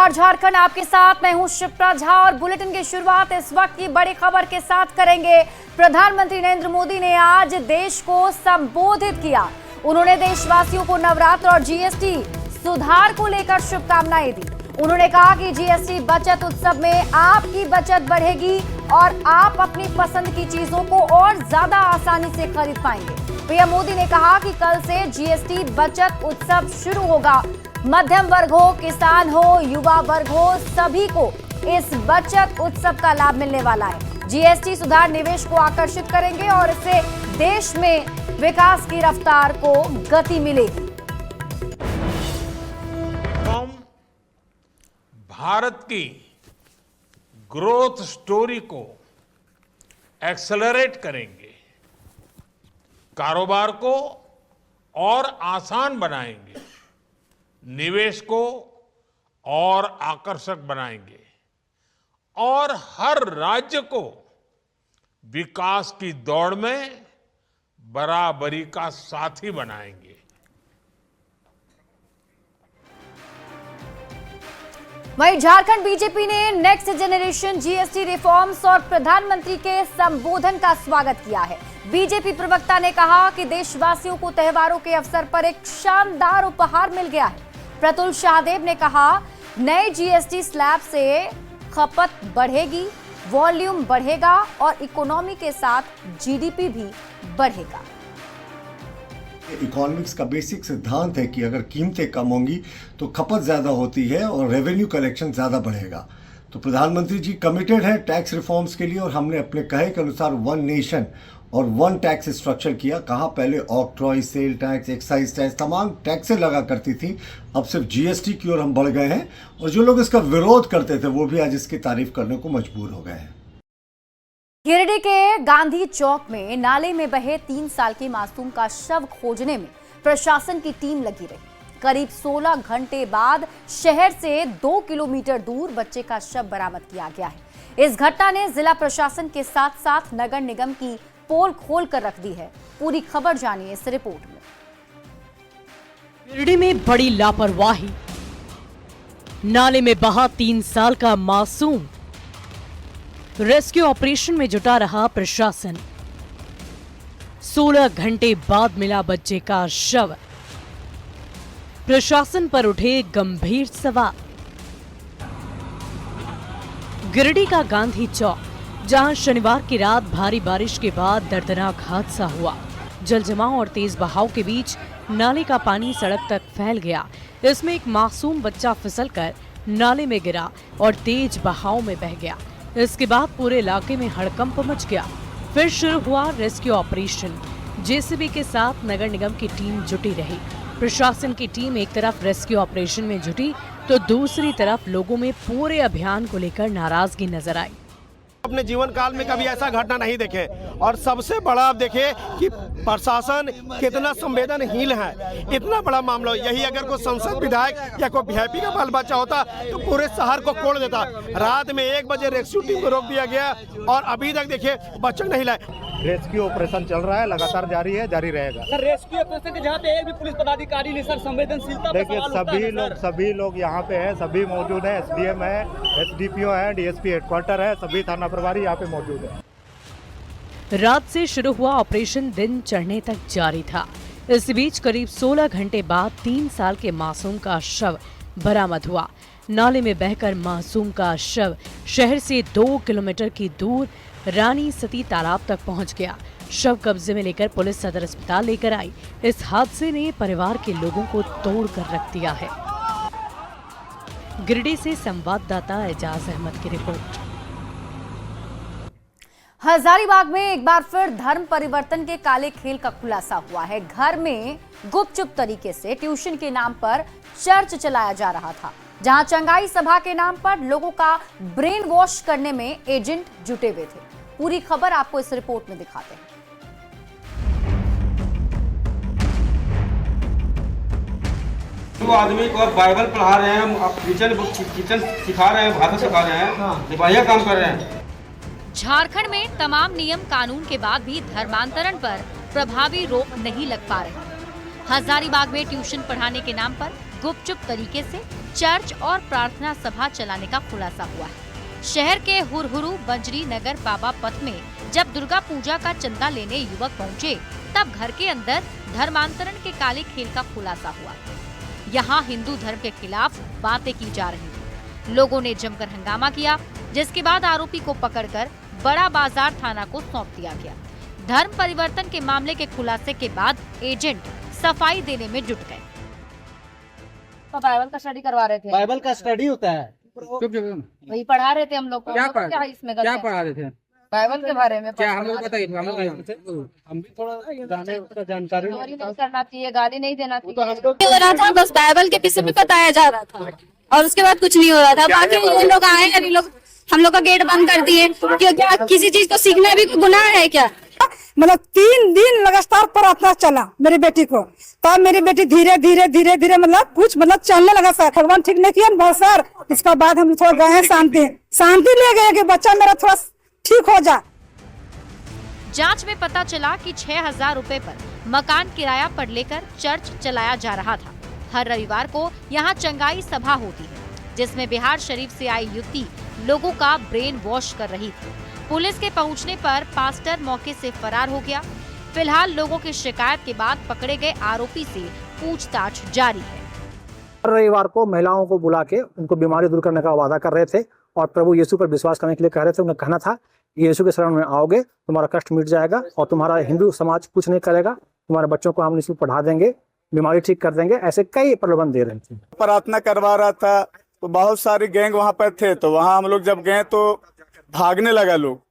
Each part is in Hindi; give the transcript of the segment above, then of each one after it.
नमस्कार झारखंड, आपके साथ मैं हूं शिप्रा झा और बुलेटिन की शुरुआत इस वक्त की बड़ी खबर के साथ करेंगे। प्रधानमंत्री नरेंद्र मोदी ने आज देश को संबोधित किया। उन्होंने देशवासियों को नवरात्र और जीएसटी सुधार को लेकर शुभकामनाएं दी। उन्होंने कहा कि जीएसटी बचत उत्सव में आपकी बचत बढ़ेगी और आप अपनी पसंद की चीजों को और ज्यादा आसानी से खरीद पाएंगे। पीएम मोदी ने कहा कि कल से जीएसटी बचत उत्सव शुरू होगा। मध्यम वर्ग हो, किसान हो, युवा वर्ग हो, सभी को इस बचत उत्सव का लाभ मिलने वाला है। जीएसटी सुधार निवेश को आकर्षित करेंगे और इससे देश में विकास की रफ्तार को गति मिलेगी। हम भारत की ग्रोथ स्टोरी को एक्सेलरेट करेंगे, कारोबार को और आसान बनाएंगे, निवेश को और आकर्षक बनाएंगे और हर राज्य को विकास की दौड़ में बराबरी का साथी बनाएंगे। वहीं झारखंड बीजेपी ने नेक्स्ट जनरेशन जीएसटी रिफॉर्म्स और प्रधानमंत्री के संबोधन का स्वागत किया है। बीजेपी प्रवक्ता ने कहा कि देशवासियों को त्योहारों के अवसर पर एक शानदार उपहार मिल गया है। प्रतुल शाहदेव ने कहा, नए जीएसटी स्लैब से खपत बढ़ेगी, वॉल्यूम बढ़ेगा और इकोनॉमी के साथ जीडीपी भी बढ़ेगा। इकोनॉमिक्स का बेसिक सिद्धांत है कि अगर कीमतें कम होंगी तो खपत ज़्यादा होती है और रेवेन्यू कलेक्शन ज़्यादा बढ़ेगा। तो प्रधानमंत्री जी कमिटेड है टैक्स रिफॉर्म्स के लिए और हमने अपने कहे के अनुसार वन नेशन और वन टैक्स स्ट्रक्चर किया। कहाँ पहले octroi, sale tax, excise tax, तमाम टैक्सें लगा करती थी, अब सिर्फ जीएसटी की ओर हम बढ़ गए हैं और जो लोग इसका विरोध करते थे वो भी आज इसकी तारीफ करने को मजबूर हो गए हैं। गिरिडीह के गांधी चौक में नाले में बहे 3 साल के मासूम का शव खोजने में प्रशासन की टीम लगी रही। करीब 16 घंटे बाद शहर से 2 किलोमीटर दूर बच्चे का शव बरामद किया गया है। इस घटना ने जिला प्रशासन के साथ साथ नगर निगम की पोल खोल कर रख दी है। पूरी खबर जानिए इस रिपोर्ट में। गिरिडीह में बड़ी लापरवाही, नाले में बहा 3 साल का मासूम, रेस्क्यू ऑपरेशन में जुटा रहा प्रशासन। 16 घंटे बाद मिला बच्चे का शव, प्रशासन पर उठे गंभीर सवाल। गिरिडीह का गांधी चौक, जहां शनिवार की रात भारी बारिश के बाद दर्दनाक हादसा हुआ। जलजमाव और तेज बहाव के बीच नाले का पानी सड़क तक फैल गया। इसमें एक मासूम बच्चा फिसलकर नाले में गिरा और तेज बहाव में बह गया। इसके बाद पूरे इलाके में हड़कंप मच गया। फिर शुरू हुआ रेस्क्यू ऑपरेशन। जेसीबी के साथ नगर निगम की टीम जुटी रही। प्रशासन की टीम एक तरफ रेस्क्यू ऑपरेशन में जुटी तो दूसरी तरफ लोगों में पूरे अभियान को लेकर नाराजगी नजर आई। अपने जीवन काल में कभी ऐसा घटना नहीं देखे और सबसे बड़ा आप देखे कि प्रशासन कितना संवेदनहीन है। इतना बड़ा मामला, यही अगर कोई संसद विधायक या कोई वीआईपी का बाल बच्चा होता तो पूरे शहर को कोड़ देता। रात में 1 बजे रेस्क्यू टीम को रोक दिया गया और अभी तक देखिए बच्चे नहीं लाए। रेस्क्यू ऑपरेशन चल रहा है, लगातार जारी है, जारी रहेगा। सर रेस्क्यू ऑपरेशन के जहाँ पे एक भी पुलिस पदाधिकारी नहीं, सर संवेदनशीलता देखिए सभी लोग यहाँ पे हैं, सभी मौजूद हैं। एसडीएम है, एसडीपीओ है, डीएसपी हेडक्वार्टर है, सभी थाना प्रभारी यहाँ पे मौजूद है। रात से शुरू हुआ ऑपरेशन दिन चढ़ने तक जारी था। इस बीच करीब 16 घंटे बाद 3 साल के मासूम का शव बरामद हुआ। नाले में बहकर मासूम का शव शहर से 2 किलोमीटर की दूर रानी सती तालाब तक पहुंच गया। शव कब्जे में लेकर पुलिस सदर अस्पताल लेकर आई। इस हादसे ने परिवार के लोगों को तोड़ कर रख दिया है। गिरिडीह से संवाददाता एजाज अहमद की रिपोर्ट। हजारीबाग में एक बार फिर धर्म परिवर्तन के काले खेल का खुलासा हुआ है। घर में गुपचुप तरीके से ट्यूशन के नाम पर चर्च चलाया जा रहा था, जहां चंगाई सभा के नाम पर लोगों का ब्रेन वॉश करने में एजेंट जुटे हुए थे। पूरी खबर आपको इस रिपोर्ट में दिखाते हैं। वो आदमी को आप बाइबल पढ़ा रहे हैं, आप किचन सिखा रहे हैं, भाषा सिखा रहे हैं, बढ़िया काम कर रहे हैं। झारखंड में तमाम नियम कानून के बाद भी धर्मांतरण पर प्रभावी रोक नहीं लग पा रही। हजारीबाग में ट्यूशन पढ़ाने के नाम पर गुपचुप तरीके से चर्च और प्रार्थना सभा चलाने का खुलासा हुआ है। शहर के हुरहुरु बंजरी नगर बाबा पथ में जब दुर्गा पूजा का चंदा लेने युवक पहुंचे, तब घर के अंदर धर्मांतरण के काले खेल का खुलासा हुआ। यहाँ हिंदू धर्म के खिलाफ बातें की जा रही थी। लोगों ने जमकर हंगामा किया, जिसके बाद आरोपी को पकड़कर बड़ा बाजार थाना को सौंप दिया गया। धर्म परिवर्तन के मामले के खुलासे के बाद एजेंट सफाई देने में जुट गए। तो बाइबल का स्टडी करवा रहे थे। बाइबल का स्टडी होता है। वही पढ़ा रहे थे हम लोग को। क्या इसमें क्या पढ़ा रहे थे? बाइबल के बारे में। क्या हम लोग बताइए, हम भी थोड़ा जानकारी नहीं करना चाहिए, गाली नहीं देना चाहिए। हो रहा था, बस बाइबल के विषय में बताया जा रहा था और उसके बाद कुछ नहीं हो रहा था। बाकी ये लोग आए हैं, ये लोग हम लोग का गेट बंद कर दिए। क्या किसी चीज को सीखना भी गुनाह है क्या? मतलब 3 दिन लगातार प्रार्थना चला मेरी बेटी को, तब मेरी बेटी धीरे धीरे धीरे धीरे मतलब चलने लगा सर। भगवान ठीक नहीं किया बहुत सर। इसके बाद हम थोड़ा गए हैं शांति ले गए कि बच्चा मेरा थोड़ा ठीक हो जा। जांच में पता चला कि 6,000 रुपए पर मकान किराया पर लेकर चर्च चलाया जा रहा था। हर रविवार को यहाँ चंगाई सभा होती है, जिसमें बिहार शरीफ से आई युवती लोगों का ब्रेन वॉश कर रही थी। पुलिस के पहुंचने पर पास्टर मौके से फरार हो गया। फिलहाल लोगों की शिकायत के बाद पकड़े गए आरोपी से पूछताछ जारी है। रविवार को महिलाओं को बुला के उनको बीमारी दूर करने का वादा कर रहे थे और प्रभु यीशु पर विश्वास करने के लिए कह रहे थे। उन्हें कहना था यीशु के शरण में आओगे, तुम्हारा कष्ट मिट जाएगा और तुम्हारा हिंदू समाज कुछ नहीं करेगा, तुम्हारे बच्चों को हम इसमें पढ़ा देंगे, बीमारी ठीक कर देंगे। ऐसे कई प्रलोभन दे रहे थे। प्रार्थना करवा रहा था तो बहुत सारी गैंग वहाँ पर थे, तो वहाँ हम लोग जब गए तो भागने लगा लोग।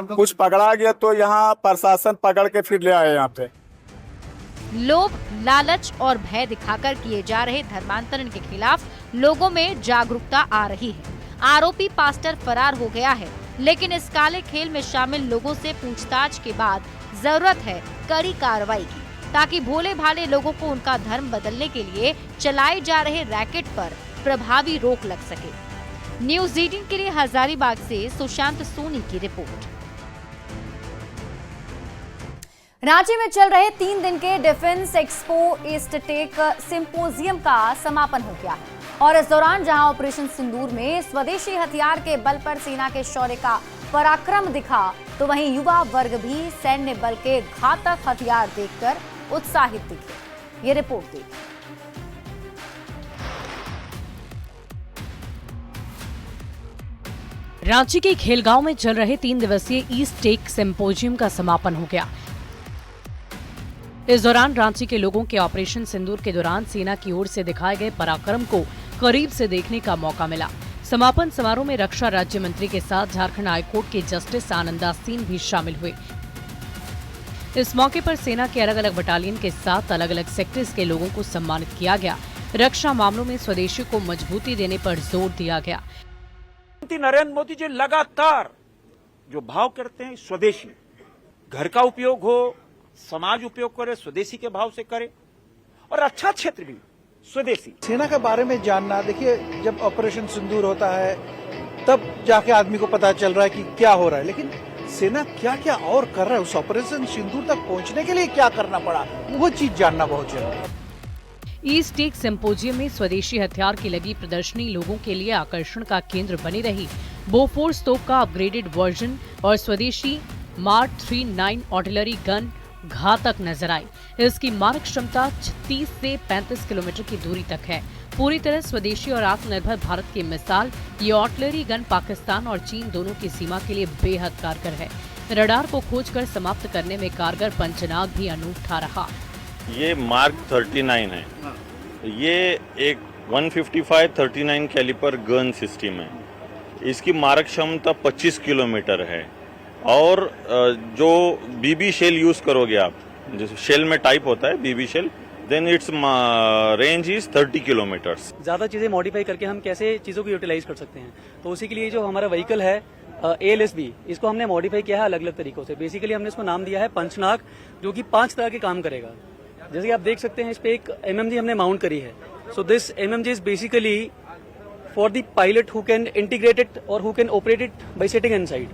कुछ पकड़ा गया तो यहाँ प्रशासन पकड़ के फिर ले आए। यहाँ पे लोभ, लालच और भय दिखाकर किए जा रहे धर्मांतरण के खिलाफ लोगों में जागरूकता आ रही है। आरोपी पास्टर फरार हो गया है, लेकिन इस काले खेल में शामिल लोगों से पूछताछ के बाद जरूरत है कड़ी कार्रवाई की, ताकि भोले भाले लोगों को उनका धर्म बदलने के लिए चलाए जा रहे रैकेट पर प्रभावी रोक लग सके। न्यूज़ 18 के लिए हजारीबाग से सुशांत सोनी की रिपोर्ट। रांची में चल रहे 3 दिन के defence expo east tech symposium का समापन हो गया और इस दौरान जहां ऑपरेशन सिंदूर में स्वदेशी हथियार के बल पर सेना के शौर्य का पराक्रम दिखा, तो वहीं युवा वर्ग भी सैन्य बल के घातक हथियार देखकर उत्साहित दिखे। ये रिपोर्ट देखिए। रांची के खेलगांव में चल रहे 3 दिवसीय ईस्ट टेक सिंपोजियम का समापन हो गया। इस दौरान रांची के लोगों के ऑपरेशन सिंदूर के दौरान सेना की ओर से दिखाए गए पराक्रम को करीब से देखने का मौका मिला। समापन समारोह में रक्षा राज्य मंत्री के साथ झारखंड हाईकोर्ट के जस्टिस आनंदा सिंह भी शामिल हुए। इस मौके पर सेना के अलग अलग बटालियन के साथ अलग अलग सेक्टर्स के लोगों को सम्मानित किया गया। रक्षा मामलों में स्वदेशी को मजबूती देने पर जोर दिया गया। नरेंद्र मोदी जी लगातार जो भाव करते हैं, स्वदेशी, घर का उपयोग हो, समाज उपयोग करे, स्वदेशी के भाव से करे और अच्छा क्षेत्र भी स्वदेशी। सेना के बारे में जानना, देखिए जब ऑपरेशन सिंदूर होता है तब जाके आदमी को पता चल रहा है कि क्या हो रहा है, लेकिन सेना क्या क्या और कर रहा है, उस ऑपरेशन सिंदूर तक पहुंचने के लिए क्या करना पड़ा, वो चीज जानना बहुत जरूरी है। ईस्ट टेक सिंपोजियम में स्वदेशी हथियार की लगी प्रदर्शनी लोगों के लिए आकर्षण का केंद्र बनी रही। बोफोर्स तोप का अपग्रेडेड वर्जन और स्वदेशी मार्क 39 आर्टिलरी गन घातक नजर आई। इसकी मारक क्षमता 30 से 35 किलोमीटर की दूरी तक है। पूरी तरह स्वदेशी और आत्मनिर्भर भारत की मिसाल, ये आर्टिलरी गन पाकिस्तान और चीन दोनों की सीमा के लिए बेहद कारगर है। रडार को खोजकर समाप्त करने में कारगर पंचनाग भी अनूठा रहा। ये मार्क 39 है। ये एक 155-39 कैलिपर गन सिस्टम है। इसकी मारक क्षमता 25 किलोमीटर है और जो बीबी शेल यूज करोगे आप, जैसे शेल में टाइप होता है BB shell, then its range is 30 kilometres. ज्यादा चीजें मॉडिफाई करके हम कैसे चीजों को यूटिलाइज कर सकते हैं, तो उसी के लिए जो हमारा व्हीकल है ALSB, इसको हमने मॉडिफाई किया है अलग अलग तरीकों से। बेसिकली हमने इसको नाम दिया है पंचनाग, जो कि 5 तरह के काम करेगा। जैसे कि आप देख सकते हैं, इस पे एक MMG हमने माउंट करी है। So this MMG is basically for the pilot who can integrate it और who can operate it by sitting inside.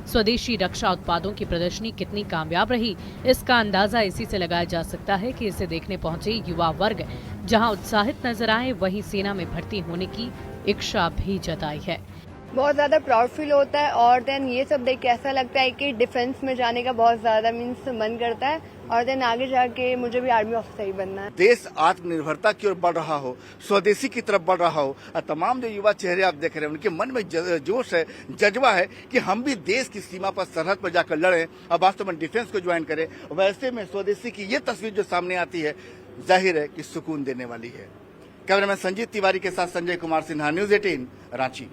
स्वदेशी रक्षा उत्पादों की प्रदर्शनी कितनी कामयाब रही, इसका अंदाजा इसी से लगाया जा सकता है कि इसे देखने पहुंचे युवा वर्ग जहां उत्साहित नजर आए, वहीं सेना में भर्ती होने की इच्छा भी जताई है। बहुत ज़्यादा प्राउड फील होता है और देन ये सब देख के ऐसा लगता है कि डिफेंस में जाने का बहुत ज़्यादा मन करता है और देन आगे जाके मुझे भी आर्मी ऑफिसर ही बनना है। देश आत्मनिर्भरता की ओर बढ़ रहा हो, स्वदेशी की तरफ बढ़ रहा हो और तमाम जो युवा चेहरे आप देख रहे हैं उनके मन में जोश है, जज्बा है कि हम भी देश की सीमा पर, सरहद पर जाकर लड़ें और वास्तव में डिफेंस को ज्वाइन करें। वैसे में स्वदेशी की ये तस्वीर जो सामने आती है, जाहिर है कि सुकून देने वाली है। कैमरामैन संजीत तिवारी के साथ संजय कुमार सिन्हा, न्यूज 18 रांची।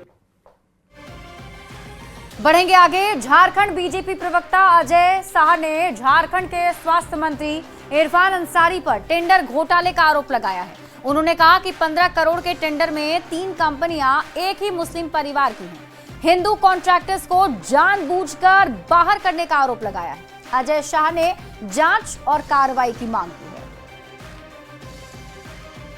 बढ़ेंगे आगे। झारखंड बीजेपी प्रवक्ता अजय शाह ने झारखंड के स्वास्थ्य मंत्री इरफान अंसारी पर टेंडर घोटाले का आरोप लगाया है। उन्होंने कहा कि 15 करोड़ के टेंडर में 3 कंपनियां एक ही मुस्लिम परिवार की हैं। हिंदू कॉन्ट्रैक्टर्स को जानबूझकर बाहर करने का आरोप लगाया है। अजय शाह ने जांच और कार्रवाई की मांग की है।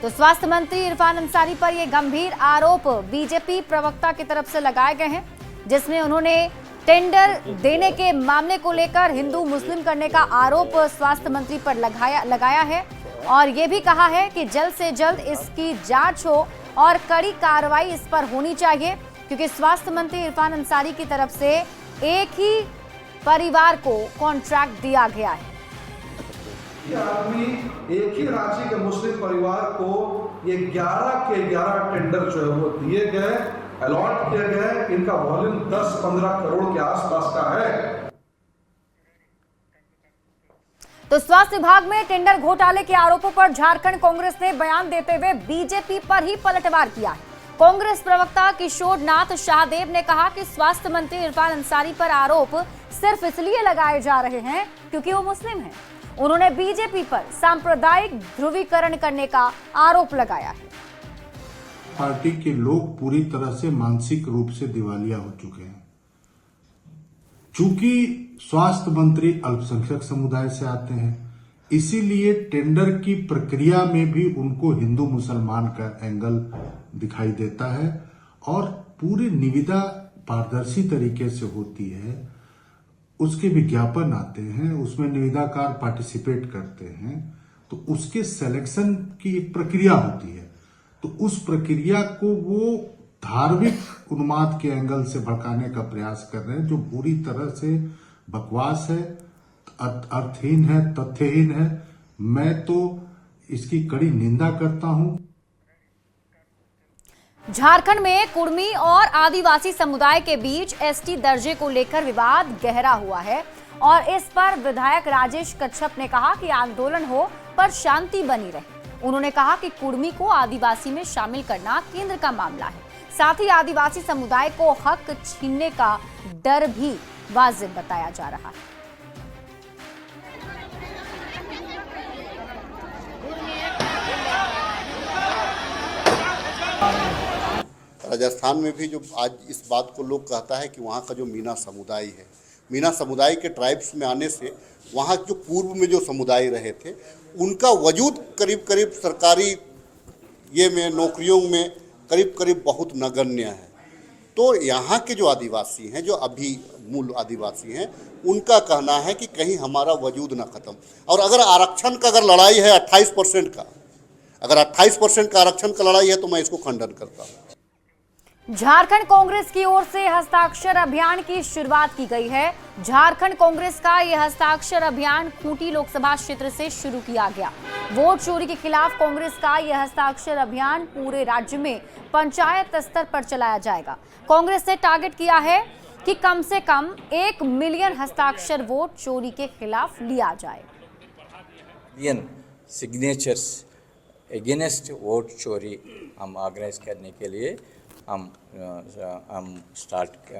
तो स्वास्थ्य मंत्री इरफान अंसारी पर यह गंभीर आरोप बीजेपी प्रवक्ता की तरफ से लगाए गए हैं, जिसमें उन्होंने टेंडर देने के मामले को लेकर हिंदू मुस्लिम करने का आरोप स्वास्थ्य मंत्री पर लगाया है और ये भी कहा है कि जल्द से जल्द इसकी जांच हो और कड़ी कार्रवाई इस पर होनी चाहिए, क्योंकि स्वास्थ्य मंत्री इरफान अंसारी की तरफ से एक ही परिवार को कॉन्ट्रैक्ट दिया गया है। ये आदमी एक ही राज्य के मुस्लिम परिवार को ये 11 के 11 टेंडर जो है वो दिए गए, अलॉट किया गया है। इनका वॉल्यूम 10-15 करोड़ के आसपास का है। तो स्वास्थ्य विभाग में टेंडर घोटाले के आरोपों पर झारखंड कांग्रेस ने बयान देते हुए बीजेपी पर ही पलटवार किया है। कांग्रेस प्रवक्ता किशोर नाथ शाहदेव ने कहा कि स्वास्थ्य मंत्री इरफान अंसारी पर आरोप सिर्फ इसलिए लगाए जा रहे हैं क्योंकि वो मुस्लिम हैं। उन्होंने बीजेपी पर सांप्रदायिक ध्रुवीकरण करने का आरोप लगाया है। पार्टी के लोग पूरी तरह से मानसिक रूप से दिवालिया हो चुके हैं। चूंकि स्वास्थ्य मंत्री अल्पसंख्यक समुदाय से आते हैं, इसीलिए टेंडर की प्रक्रिया में भी उनको हिंदू मुसलमान का एंगल दिखाई देता है और पूरी निविदा पारदर्शी तरीके से होती है। उसके विज्ञापन आते हैं, उसमें निविदाकार पार्टिसिपेट करते हैं, तो उसके सिलेक्शन की एक प्रक्रिया होती है। तो उस प्रक्रिया को वो धार्मिक उन्माद के एंगल से भड़काने का प्रयास कर रहे हैं, जो पूरी तरह से बकवास है, अर्थहीन है, तथ्यहीन है। मैं तो इसकी कड़ी निंदा करता हूं। झारखंड में कुर्मी और आदिवासी समुदाय के बीच एसटी दर्जे को लेकर विवाद गहरा हुआ है और इस पर विधायक राजेश कच्छप ने कहा कि आंदोलन हो पर शांति बनी रहे। उन्होंने कहा कि कुर्मी को आदिवासी में शामिल करना केंद्र का मामला है, साथ ही आदिवासी समुदाय को हक छीनने का डर भी वाजिब बताया जा रहा है। राजस्थान में भी जो आज इस बात को लोग कहता है कि वहाँ का जो मीना समुदाय है, मीना समुदाय के ट्राइब्स में आने से वहाँ जो पूर्व में जो समुदाय रहे थे उनका वजूद करीब करीब सरकारी ये में नौकरियों में करीब करीब बहुत नगण्य है। तो यहाँ के जो आदिवासी हैं, जो अभी मूल आदिवासी हैं, उनका कहना है कि कहीं हमारा वजूद ना खत्म। और अगर आरक्षण का अगर लड़ाई है 28% का, अगर 28% का आरक्षण का लड़ाई है तो मैं इसको खंडन करता हूँ। झारखंड कांग्रेस की ओर से हस्ताक्षर अभियान की शुरुआत की गई है। झारखंड कांग्रेस का यह हस्ताक्षर अभियान खूंटी लोकसभा क्षेत्र से शुरू किया गया। वोट चोरी के खिलाफ कांग्रेस का यह हस्ताक्षर अभियान पूरे राज्य में पंचायत स्तर पर चलाया जाएगा। कांग्रेस ने टारगेट किया है कि कम से कम 1 मिलियन हस्ताक्षर वोट चोरी के खिलाफ लिया जाए। मिलियन सिग्नेचर्स अगेंस्ट वोट चोरी हम ऑर्गेनाइज करने के लिए हम स्टार्ट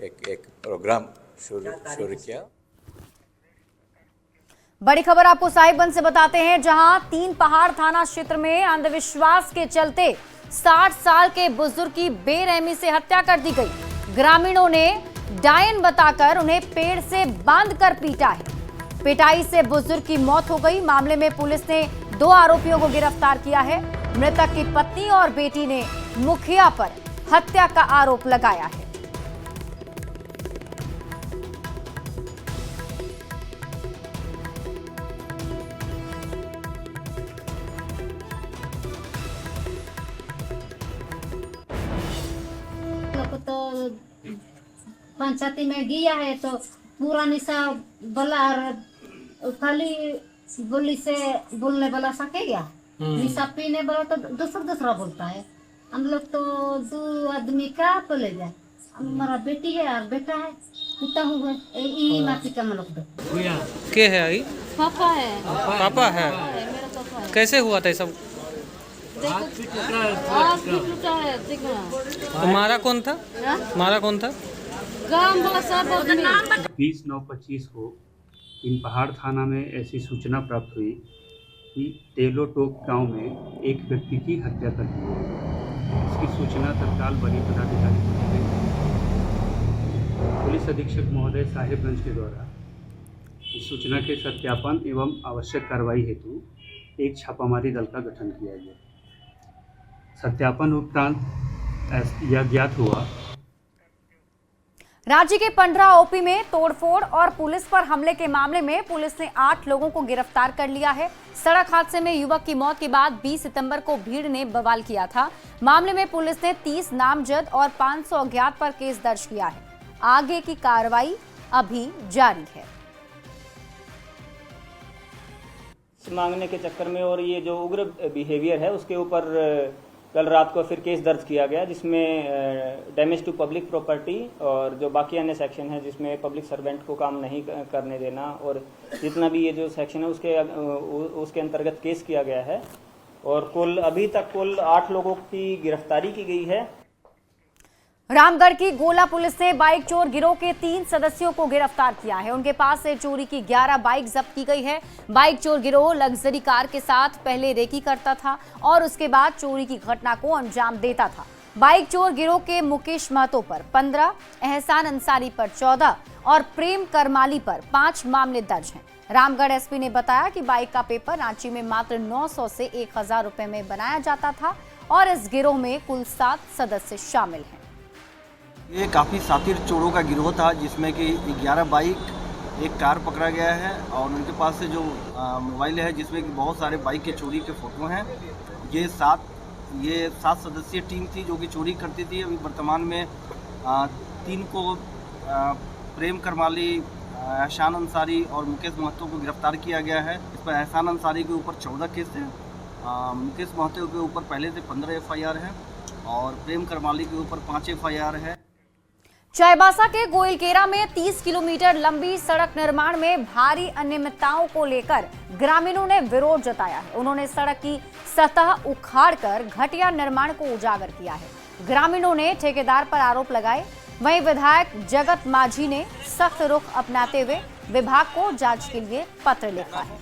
एक प्रोग्राम शुरू किया। बड़ी खबर आपको साहिबगंज से बताते हैं, जहां 3 पहाड़ थाना क्षेत्र में अंधविश्वास के चलते 60 साल के बुजुर्ग की बेरहमी से हत्या कर दी गई। ग्रामीणों ने डायन बताकर उन्हें पेड़ से बांधकर पीटा है। पिटाई से बुजुर्ग की मौत हो गई। मामले में पुलिस ने 2 आरोपियों को गिरफ्तार किया है। मृतक की पत्नी और बेटी ने मुखिया पर हत्या का आरोप लगाया है। पंचायती में गया है तो पूरा निशा बोला और खाली बोली से बोलने वाला सकेगा, निशा पीने वाला तो दूसरा बोलता है। हम लोग तो 2 आदमी का बोलेगा, हमारा बेटी है और बेटा है, पिता हुआ यही माटी का हम लोग के है आई? पापा है। पापा है? मेरा पापा है। कैसे हुआ था ये सब? तुम्हारा कौन था? तुम्हारा कौन था? 20/9/25 को इन पहाड़ थाना में ऐसी सूचना प्राप्त हुई कि टेलोटोक गांव में एक व्यक्ति की हत्या कर दी गई। इसकी सूचना तत्काल वरीय पदाधिकारी को दी गई। पुलिस अधीक्षक महोदय साहिबगंज के द्वारा इस सूचना के सत्यापन एवं आवश्यक कार्रवाई हेतु एक छापामारी दल का गठन किया गया। सत्यापन उपरांत यह ज्ञात हुआ राज्य के 15 ओपी में तोड़फोड़ और पुलिस पर हमले के मामले में पुलिस ने 8 लोगों को गिरफ्तार कर लिया है। सड़क हादसे में युवक की मौत के बाद 20 सितंबर को भीड़ ने बवाल किया था। मामले में पुलिस ने 30 नामजद और 500 अज्ञात पर केस दर्ज किया है। आगे की कार्रवाई अभी जारी है। मांगने के चक्कर में और ये जो उग्र बिहेवियर है उसके ऊपर कल रात को फिर केस दर्ज किया गया, जिसमें डैमेज टू पब्लिक प्रॉपर्टी और जो बाकी अन्य सेक्शन है जिसमें पब्लिक सर्वेंट को काम नहीं करने देना और जितना भी ये जो सेक्शन है उसके अंतर्गत केस किया गया है। और अभी तक कुल 8 लोगों की गिरफ्तारी की गई है। रामगढ़ की गोला पुलिस ने बाइक चोर गिरोह के 3 सदस्यों को गिरफ्तार किया है। उनके पास से चोरी की 11 बाइक जब्त की गई है। बाइक चोर गिरोह लग्जरी कार के साथ पहले रेकी करता था और उसके बाद चोरी की घटना को अंजाम देता था। बाइक चोर गिरोह के मुकेश महतो पर 15, एहसान अंसारी पर 14 और प्रेम करमाली पर 5 मामले दर्ज हैं। रामगढ़ एसपी ने बताया कि बाइक का पेपर रांची में मात्र 900 से 1000 रुपए में बनाया जाता था और इस गिरोह में कुल 7 सदस्य शामिल हैं। ये काफ़ी सातिर चोरों का गिरोह था जिसमें कि 11 बाइक, एक कार पकड़ा गया है और उनके पास से जो मोबाइल है जिसमें कि बहुत सारे बाइक के चोरी के फोटो हैं। ये 7 सदस्यीय टीम थी जो कि चोरी करती थी। अभी वर्तमान में 3 को प्रेम करमाली, एहसान अंसारी और मुकेश महतो को गिरफ्तार किया गया है। इस पर एहसान अंसारी के ऊपर 14 केस है, मुकेश महतो के ऊपर पहले से 15 FIR है और प्रेम करमाली के ऊपर 5 FIR है। चाईबासा के गोइलकेरा में 30 किलोमीटर लंबी सड़क निर्माण में भारी अनियमितताओं को लेकर ग्रामीणों ने विरोध जताया है। उन्होंने सड़क की सतह उखाड़कर घटिया निर्माण को उजागर किया है। ग्रामीणों ने ठेकेदार पर आरोप लगाए। वहीं विधायक जगत माझी ने सख्त रुख अपनाते हुए विभाग को जांच के लिए पत्र लिखा है।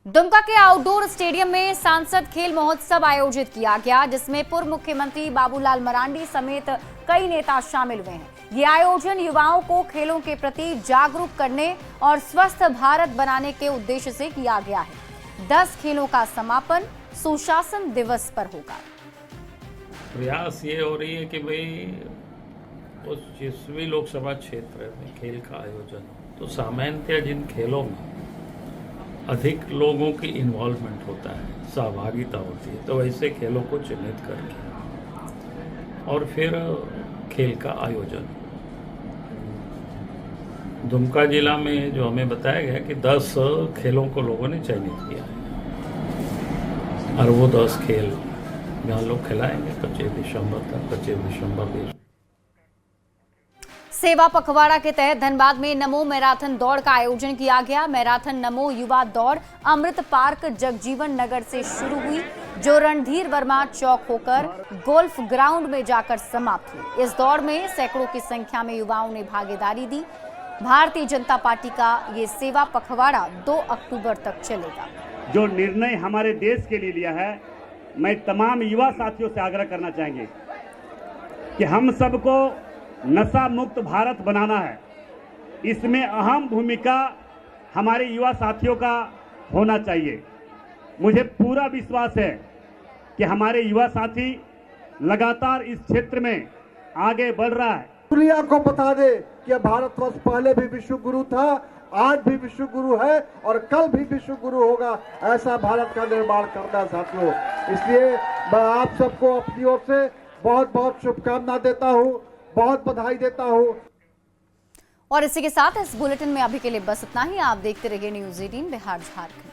दुमका के आउटडोर स्टेडियम में सांसद खेल महोत्सव आयोजित किया गया, जिसमें पूर्व मुख्यमंत्री बाबूलाल मरांडी समेत कई नेता शामिल हुए हैं। ये आयोजन युवाओं को खेलों के प्रति जागरूक करने और स्वस्थ भारत बनाने के उद्देश्य से किया गया है। 10 खेलों का समापन सुशासन दिवस पर होगा। प्रयास ये हो रही है कि भाई उस जिस भी लोकसभा क्षेत्र में खेल का आयोजन, तो सामान्यतः जिन खेलों में अधिक लोगों की इन्वॉल्वमेंट होता है, सहभागिता होती है, तो ऐसे खेलों को चिन्हित करके और फिर खेल का आयोजन। दुमका जिला में जो हमें बताया गया कि 10 खेलों को लोगों ने चयनित किया है और वो 10 खेल जहाँ लोग खिलाएंगे 25 दिसंबर तक, 25 दिसंबर सेवा पखवाड़ा के तहत धनबाद में नमो मैराथन दौड़ का आयोजन किया गया। मैराथन नमो युवा दौड़ अमृत पार्क जगजीवन नगर से शुरू हुई, जो रणधीर वर्मा चौक होकर गोल्फ ग्राउंड में जाकर समाप्त हुई। इस दौड़ में सैकड़ों की संख्या में युवाओं ने भागीदारी दी। भारतीय जनता पार्टी का ये सेवा पखवाड़ा 2 अक्टूबर तक चलेगा। जो निर्णय हमारे देश के लिए लिया है, मैं तमाम युवा साथियों से आग्रह करना चाहेंगे कि हम सबको नशा मुक्त भारत बनाना है। इसमें अहम भूमिका हमारे युवा साथियों का होना चाहिए। मुझे पूरा विश्वास है कि हमारे युवा साथी लगातार इस क्षेत्र में आगे बढ़ रहा है। दुनिया को बता दे कि भारतवर्ष पहले भी विश्व गुरु था, आज भी विश्व गुरु है और कल भी विश्व गुरु होगा। ऐसा भारत का निर्माण करना साथियों। इसलिए मैं आप सबको अपनी ओर से बहुत बहुत शुभकामना देता हूँ, बहुत बधाई देता हूँ। और इसी के साथ इस बुलेटिन में अभी के लिए बस इतना ही। आप देखते रहिए न्यूज़ 18 बिहार झारखंड।